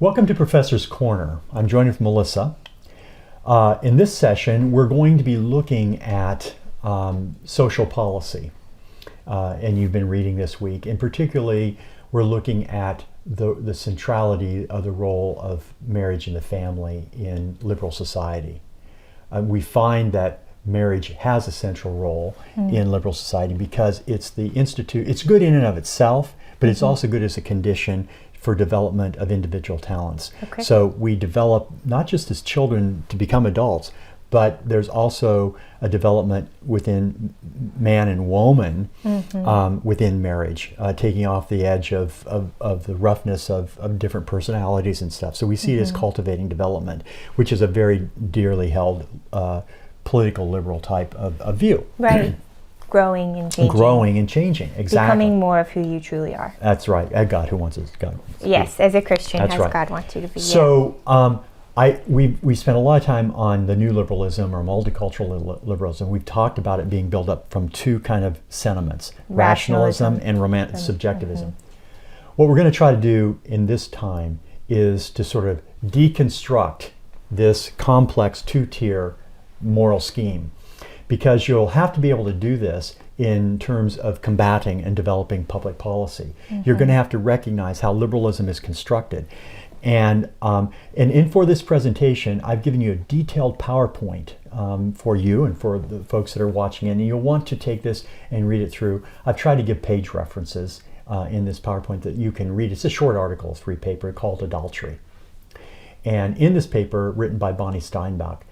Welcome to Professor's Corner. I'm joined with Melissa. In this session, we're going to be looking at social policy. And you've been reading this week. And particularly, we're looking at the centrality of the role of marriage and the family in liberal society. We find that marriage has a central role in liberal society because it's it's good in and of itself, but it's also good as a condition for development of individual talents. Okay. So we develop not just as children to become adults, but there's also a development within man and woman within marriage, taking off the edge of the roughness of different personalities and stuff. So we see it as cultivating development, which is a very dearly held political liberal type of view. Right. Growing and changing. Growing and changing, exactly. Becoming more of who you truly are. That's right. God who wants us. God. Yes, as a Christian, That's as right. God wants you to be. So we spent a lot of time on the new liberalism or multicultural liberalism. We've talked about it being built up from two kind of sentiments, rationalism and romantic subjectivism. What we're going to try to do in this time is to sort of deconstruct this complex two-tier moral scheme, because you'll have to be able to do this in terms of combating and developing public policy. You're going to have to recognize how liberalism is constructed. And for this presentation, I've given you a detailed PowerPoint for you and for the folks that are watching, and you'll want to take this and read it through. I've tried to give page references in this PowerPoint that you can read. It's a short article, free paper called Adultery. And in this paper, written by Bonnie Steinbach,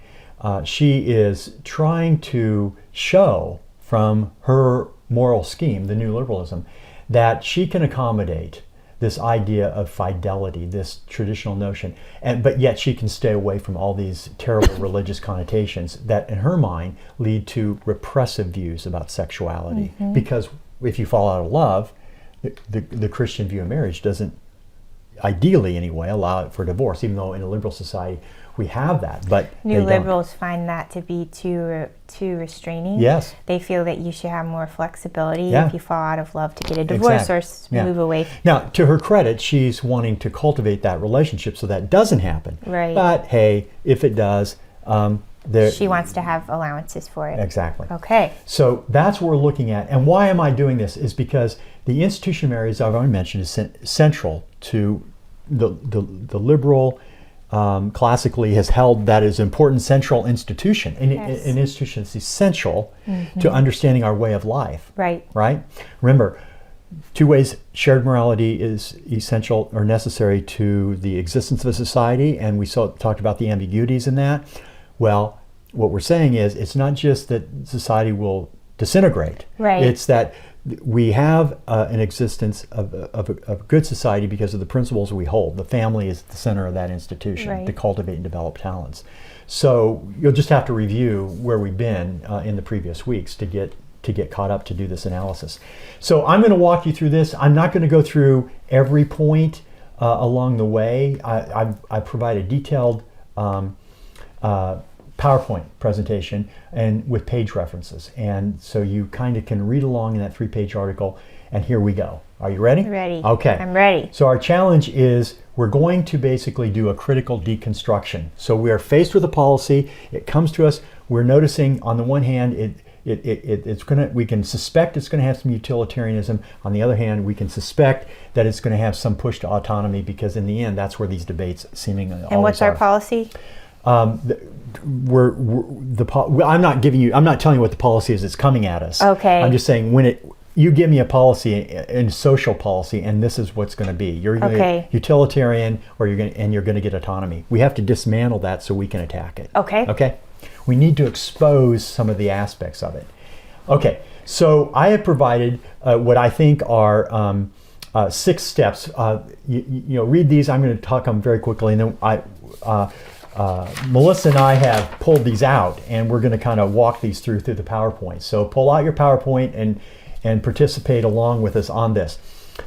she is trying to show from her moral scheme, the new liberalism, that she can accommodate this idea of fidelity, this traditional notion, but yet she can stay away from all these terrible religious connotations that, in her mind, lead to repressive views about sexuality. Because if you fall out of love, the Christian view of marriage doesn't, ideally anyway, allow it for divorce, even though in a liberal society we have that, but New liberals find that to be too restraining. Yes. They feel that you should have more flexibility if you fall out of love to get a divorce or move away. Now, to her credit, she's wanting to cultivate that relationship so that doesn't happen. Right. But hey, if it does, she wants to have allowances for it. Exactly. Okay. So that's what we're looking at. And why am I doing this? Is because the institution of marriage, as I've already mentioned, is central to the liberal classically has held that as an important central institution. An institution is essential to understanding our way of life. Right. Right? Remember, two ways shared morality is essential or necessary to the existence of a society, and we talked about the ambiguities in that. Well, what we're saying is it's not just that society will disintegrate. Right. It's that we have an existence of a good society because of the principles we hold. The family is at the center of that institution to cultivate and develop talents. So you'll just have to review where we've been in the previous weeks to get caught up to do this analysis. So I'm going to walk you through this. I'm not going to go through every point along the way. I provide a detailed PowerPoint presentation and with page references, and so you kind of can read along in that 3-page article. And here we go. Are you ready? Ready. Okay. I'm ready. So our challenge is we're going to basically do a critical deconstruction. So we are faced with a policy. It comes to us. We're noticing on the one hand we can suspect it's going to have some utilitarianism. On the other hand, we can suspect that it's going to have some push to autonomy, because in the end, that's where these debates seemingly always are. And what's our policy? I'm not telling you what the policy is that's coming at us. Okay. I'm just saying you give me a policy in social policy, and this is what's going to be. You're going to utilitarian, or you're going to get autonomy. We have to dismantle that so we can attack it. Okay. Okay. We need to expose some of the aspects of it. Okay. So I have provided what I think are 6 steps. Read these. I'm going to talk them very quickly, and then Melissa and I have pulled these out, and we're going to kind of walk these through the PowerPoint. So pull out your PowerPoint and participate along with us on this.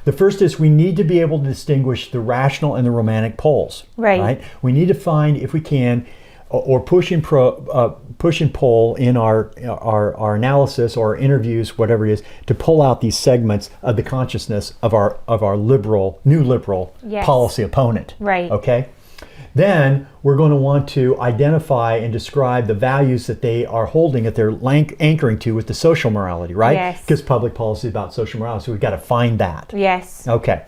The first is we need to be able to distinguish the rational and the romantic poles. Right. We need to find, if we can, or push and pull in our analysis or interviews, whatever it is, to pull out these segments of the consciousness of our new liberal Yes. policy opponent. Right. Okay. Then we're going to want to identify and describe the values that they are holding, that they're anchoring to with the social morality, right? Yes. Because public policy is about social morality, so we've got to find that. Yes. Okay.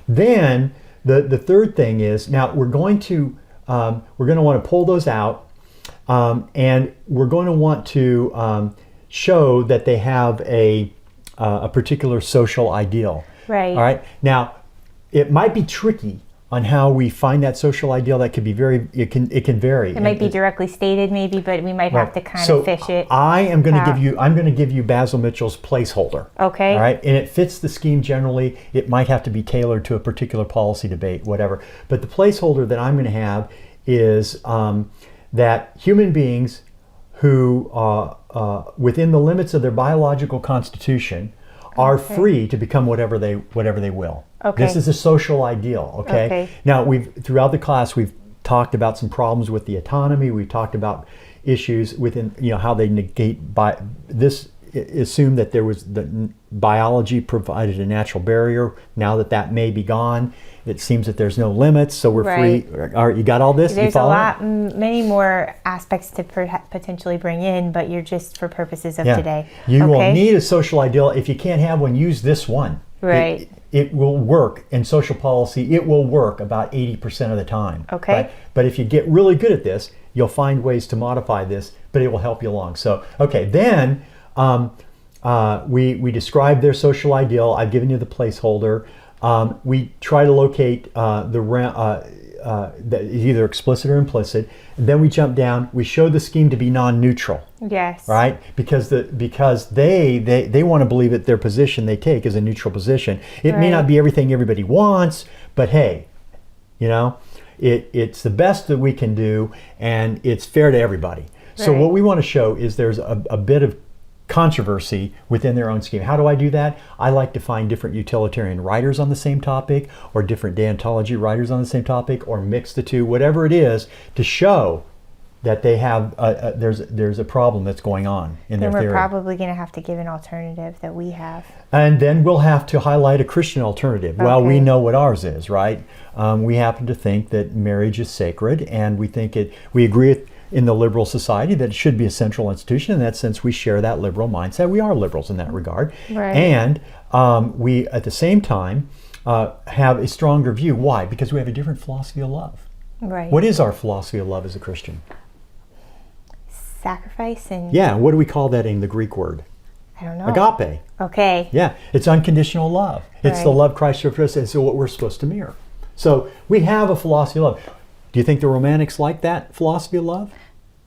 Then the third thing is, now we're going to want to pull those out, and we're going to want to show that they have a particular social ideal. Right. All right. Now, it might be tricky on how we find that social ideal. That could be it can vary. It might be directly stated, maybe, but we might have to kind of fish it. I'm going to give you Basil Mitchell's placeholder. Okay. All right, and it fits the scheme generally. It might have to be tailored to a particular policy debate, whatever. But the placeholder that I'm going to have is that human beings who, within the limits of their biological constitution, are free to become whatever they will. Okay. This is a social ideal. Okay. Now throughout the class we've talked about some problems with the autonomy. We've talked about issues within how they negate assume that there was the biology provided a natural barrier. Now that may be gone, it seems that there's no limits, so we're free. All right, you got all this? There's many more aspects to potentially bring in, but you're just for purposes of today. You will need a social ideal. If you can't have one, use this one. Right. It will work in social policy. It will work about 80% of the time. Okay. Right? But if you get really good at this, you'll find ways to modify this, but it will help you along. So, okay, then we describe their social ideal. I've given you the placeholder. We try to locate either explicit or implicit. And then we jump down. We show the scheme to be non-neutral. Yes. Right? Because they want to believe that their position they take is a neutral position. It may not be everything everybody wants, but hey, it's the best that we can do, and it's fair to everybody. So what we want to show is there's a bit of controversy within their own scheme. How do I do that? I like to find different utilitarian writers on the same topic, or different deontology writers on the same topic, or mix the two, whatever it is, to show that they have there's a problem that's going on in their theory. Then we're probably going to have to give an alternative that we have. And then we'll have to highlight a Christian alternative. Okay. Well, we know what ours is, right? We happen to think that marriage is sacred, and we agree in the liberal society that it should be a central institution. In that sense, we share that liberal mindset. We are liberals in that regard. Right. And we, at the same time, have a stronger view. Why? Because we have a different philosophy of love. Right. What is our philosophy of love as a Christian? Sacrifice and... Yeah, what do we call that in the Greek word? I don't know. Agape. Okay. Yeah, it's unconditional love. It's the love Christ showed for us, and so what we're supposed to mirror. So we have a philosophy of love. Do you think the Romantics like that philosophy of love?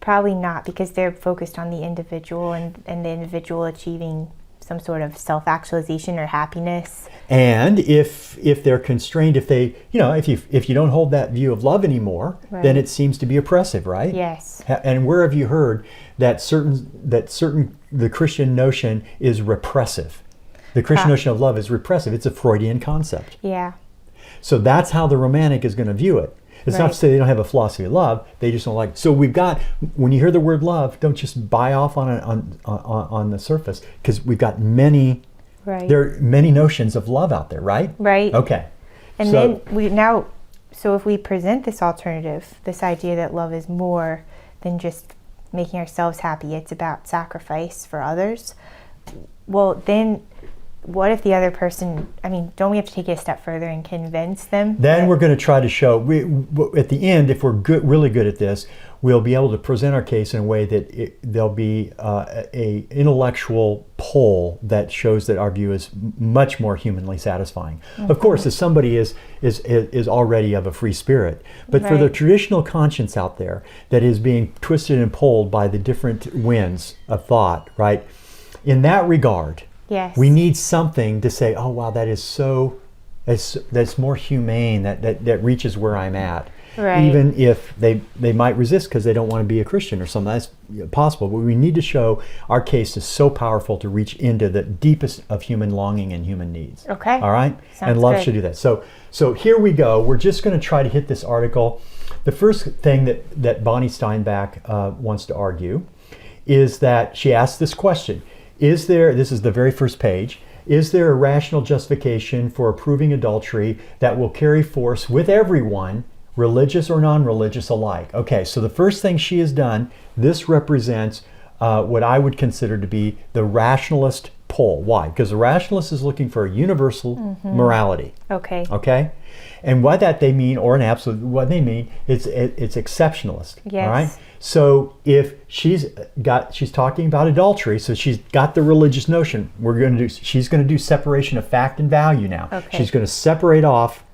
Probably not, because they're focused on the individual and the individual achieving some sort of self-actualization or happiness. And if they're constrained, if you don't hold that view of love anymore, then it seems to be oppressive, right? Yes. And where have you heard that the Christian notion is repressive? The Christian notion of love is repressive. It's a Freudian concept. Yeah. So that's how the Romantic is going to view it. It's not to say they don't have a philosophy of love. They just don't like it. So when you hear the word love, don't just buy off on the surface, because we've got many. Right. There are many notions of love out there, right? Right. Okay. And so if we present this alternative, this idea that love is more than just making ourselves happy, it's about sacrifice for others. Well, then what if the other person, don't we have to take it a step further and convince them? Then we're going to try to show, at the end, if we're really good at this, we'll be able to present our case in a way that there'll be a intellectual pull that shows that our view is much more humanly satisfying. Mm-hmm. Of course, if somebody is already of a free spirit, but for the traditional conscience out there that is being twisted and pulled by the different winds of thought, right? In that regard, yes, we need something to say, oh wow, that's more humane, that reaches where I'm at. Right. Even if they might resist because they don't want to be a Christian or something. That's possible. But we need to show our case is so powerful to reach into the deepest of human longing and human needs. Okay. All right? Sounds and love good. should do that. So here we go. We're just going to try to hit this article. the first thing that Bonnie Steinbach wants to argue is that she asks this question: this is the very first page, is there a rational justification for approving adultery that will carry force with everyone, religious or non-religious alike? Okay, so the first thing she has done, this represents what I would consider to be the rationalist pole. Why? Because the rationalist is looking for a universal morality. Okay. Okay? And what that they mean, or an absolute, what they mean, it's exceptionalist. Yes. All right? So if she's talking about adultery, so she's got the religious notion. She's going to do separation of fact and value now. Okay. She's going to separate off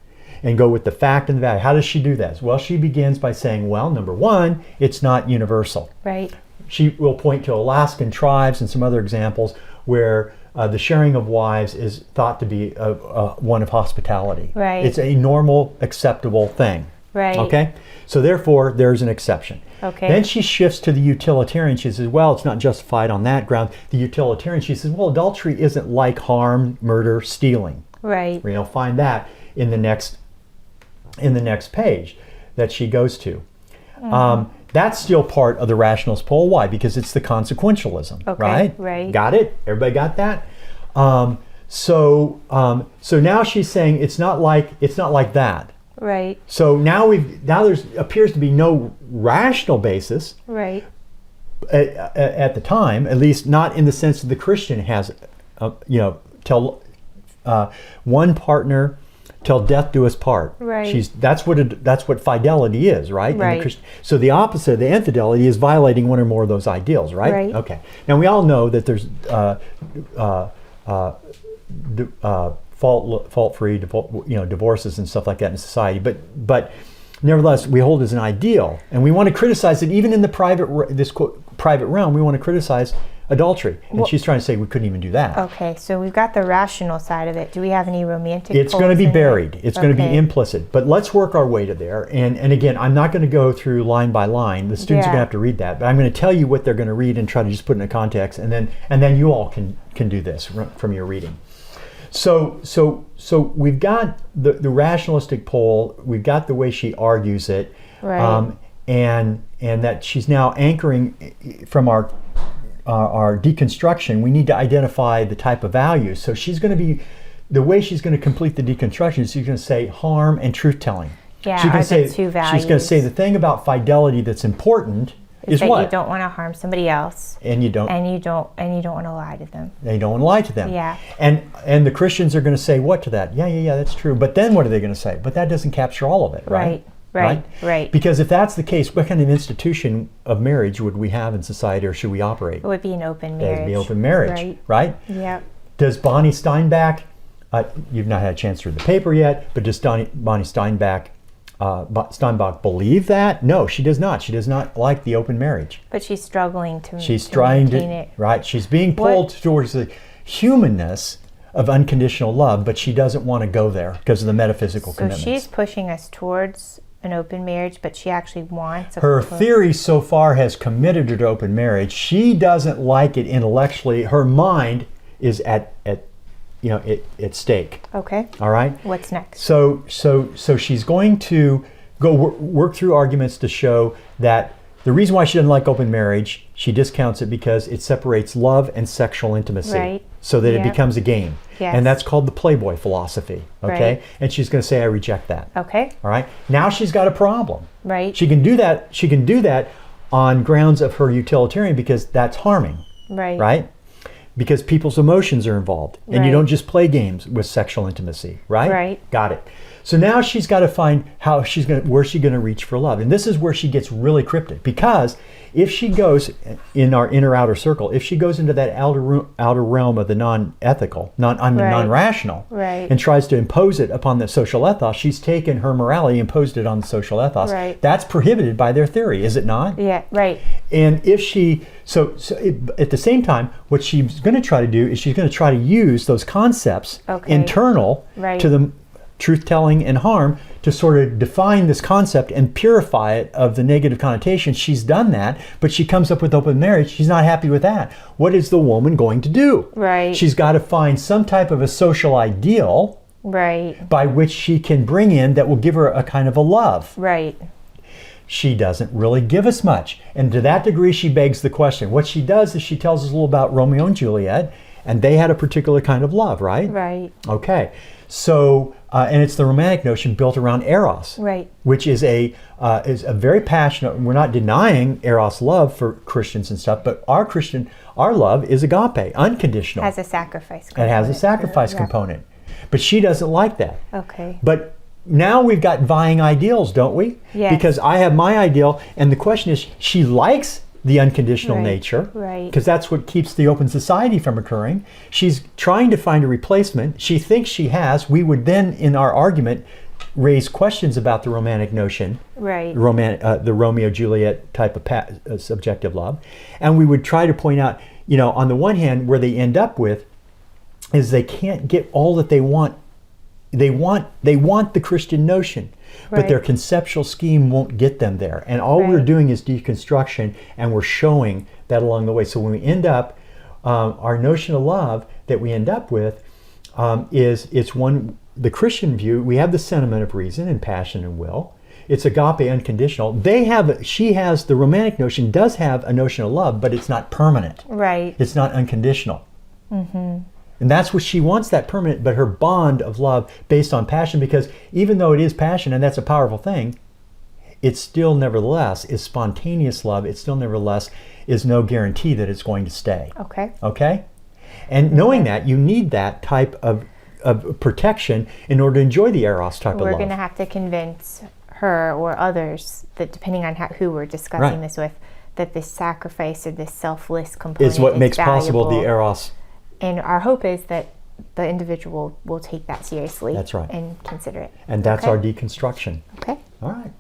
and go with the fact and the value. How does she do this? Well, she begins by saying, well, number one, it's not universal. Right. She will point to Alaskan tribes and some other examples where the sharing of wives is thought to be one of hospitality. Right. It's a normal, acceptable thing. Right. Okay? So therefore, there's an exception. Okay. Then she shifts to the utilitarian. She says, well, it's not justified on that ground. The utilitarian, she says, well, adultery isn't like harm, murder, stealing. Right. You'll find that in the next page that she goes to. That's still part of the rationalist pole. Why? Because it's the consequentialism, Okay, right? right. Got it? Everybody got that? So now she's saying it's not like that. Right. So now there appears to be no rational basis Right. at the time, at least not in the sense that the Christian has, till one partner till death do us part. Right. That's what fidelity is, right? Right. So the opposite of the infidelity is violating one or more of those ideals, right? Right. Okay. Now we all know that there's fault-free, divorces and stuff like that in society, but nevertheless, we hold as an ideal, and we want to criticize it even in the private realm. We want to criticize adultery, and she's trying to say we couldn't even do that. Okay, so we've got the rational side of it. Do we have any romantic? It's going to be poles in buried. it? It's going to be Okay. implicit. But let's work our way to there. And again, I'm not going to go through line by line. The students are going to Yeah. have to read that. But I'm going to tell you what they're going to read and try to just put it in a context. And then you all can do this from your reading. So we've got the rationalistic pole. We've got the way she argues it. Right. And that she's now anchoring from our deconstruction. We need to identify the type of values. So the way she's going to complete the deconstruction is she's going to say harm and truth-telling. Yeah, she's going are to say, the two she's going to values. say the thing about fidelity that's important is that what? you don't want to harm somebody else, and you don't want to lie to them. They don't want to lie to them. Yeah. And the Christians are going to say what to that? Yeah, that's true. But then what are they going to say? But that doesn't capture all of it, right? Right. Because if that's the case, what kind of institution of marriage would we have in society, or should we operate? It would be an open It would marriage. be open marriage, right? Yeah. Does Bonnie Steinbach, you've not had a chance to read the paper yet, but does Bonnie Steinbach believe that? No, she does not. She does not like the open marriage. But she's struggling to. She's to trying maintain to, it. right? She's being pulled towards the humanness of unconditional love, but she doesn't want to go there because of the metaphysical So commitments. she's pushing us towards an open marriage, but she actually wants Her theory so far has committed her to open marriage. She doesn't like it intellectually. Her mind is at stake. Okay. All right. What's next? So she's going to go work through arguments to show that the reason why she doesn't like open marriage, she discounts it because it separates love and sexual intimacy, Right. so that it Yep. becomes a game. Yes. And that's called the Playboy philosophy. Okay. Right. And she's going to say, I reject that. Okay. All right. Now she's got a problem. Right. She can do that. She can do that on grounds of her utilitarian because that's harming, Right. right? Because people's emotions are involved, and you Right. don't just play games with sexual intimacy, right? Right. Got it. So now she's got to find where she's going to reach for love, and this is where she gets really cryptic, because if she goes in our inner outer circle, if she goes into that outer realm of the non-ethical, non-rational, Right. and tries to impose it upon the social ethos, she's taken her morality, imposed it on the social ethos. Right. That's prohibited by their theory, is it not? Yeah. Right. And if she, at the same time, what she's going to try to do is she's going to try to use those concepts Okay. internal Right. to the truth-telling and harm to sort of define this concept and purify it of the negative connotation. She's done that, but she comes up with open marriage. She's not happy with that. What is the woman going to do? Right. She's got to find some type of a social ideal Right. by which she can bring in that will give her a kind of a love. Right. she doesn't really give us much. And to that degree, she begs the question. What she does is she tells us a little about Romeo and Juliet, and they had a particular kind of love, right? Right. Okay. So, and it's the romantic notion built around eros, Right. which is a very passionate. We're not denying eros love for Christians and stuff, but our love is agape, unconditional. Has a sacrifice It component. has a sacrifice Yeah. component, but she doesn't like that. Okay. But now we've got vying ideals, don't we? Yes. Because I have my ideal, and the question is, she likes the unconditional Right, nature, right. because that's what keeps the open society from occurring. She's trying to find a replacement. She thinks she has. We would then, in our argument, raise questions about the romantic notion, Right. the Romeo-Juliet type of subjective love, and we would try to point out, on the one hand, where they end up with is they can't get all that they want. They want the Christian notion, but their Right. conceptual scheme won't get them there. And all we're Right. doing is deconstruction, and we're showing that along the way. So when we end up, our notion of love that we end up with it's one, the Christian view. We have the sentiment of reason and passion and will. It's agape, unconditional. The romantic notion does have a notion of love, but it's not permanent. Right. It's not unconditional. And that's what she wants, that permanent, but her bond of love based on passion, because even though it is passion, and that's a powerful thing, it still nevertheless is spontaneous love. It still nevertheless is no guarantee that it's going to stay. Okay. Okay? And knowing that, you need that type of protection in order to enjoy the eros type of We're love. going to have to convince her or others that, depending on who we're discussing Right. this with, that this sacrifice or this selfless component is what makes possible the valuable. eros. And our hope is that the individual will take that seriously. That's right. And consider it. And that's Okay. our deconstruction. Okay. All right.